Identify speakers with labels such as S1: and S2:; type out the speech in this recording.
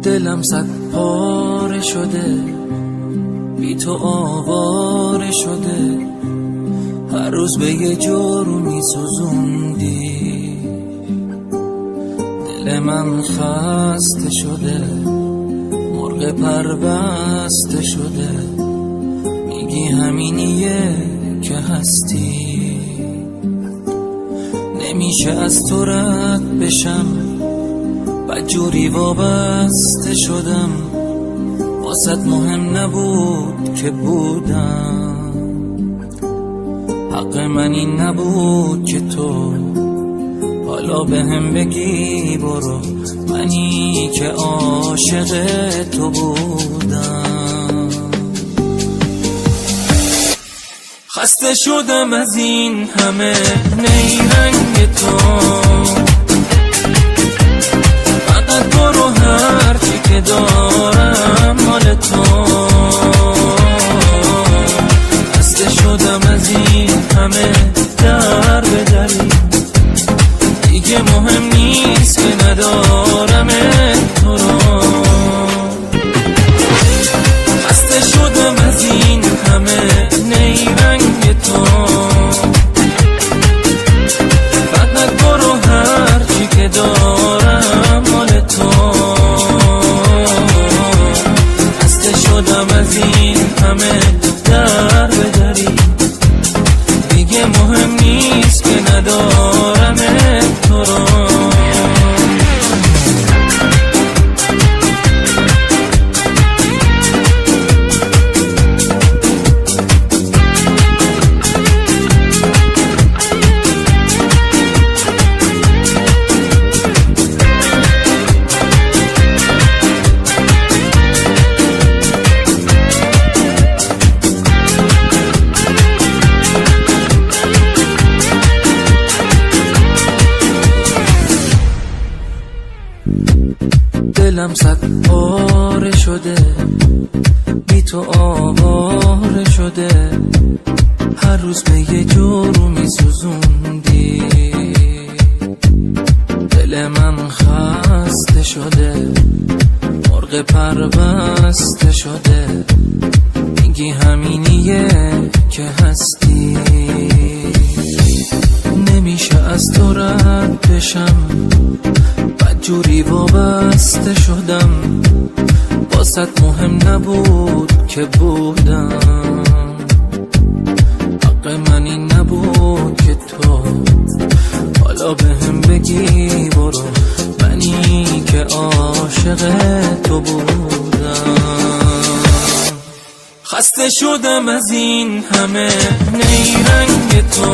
S1: دلم صد پاره شده، بی تو آواره شده، هر روز به یه جرمی سوزوندی. دل من خسته شده، مرغ پربسته شده، میگی همینیه که هستی. نمیشه از تو رد بشم، بدجوری وابسته شدم، واسط مهم نبود که بودم. حق من این نبود که تو حالا به هم بگی برو، منی که عاشق تو بودم. خسته شدم از این همه نیرنگ تو، فقط برو هرچی که دارم مال تو. خسته شدم از این همه در به دری، دیگه مهم نیست که ندارم تو رو. خسته شدم از این همه نیرنگ تو، فقط برو هرچی که دارم مال تو. خسته شدم از این همه در به دری، دیگه مهم نیست که ندارم تو رو. دلم صد پاره شده، بی تو آواره شده، هر روز به یه جرمی سوزوندی. دل من خسته شده، مرغ پربسته شده، میگی همینیه که هستی. نمیشه از تو رد بشم، بدجوری وابسته شدم، واسط مهم نبود که بودم. حق من این نبود که تو حالا به هم بگی برو، منی که عاشق تو بودم. خسته شدم از این همه نیرنگ تو،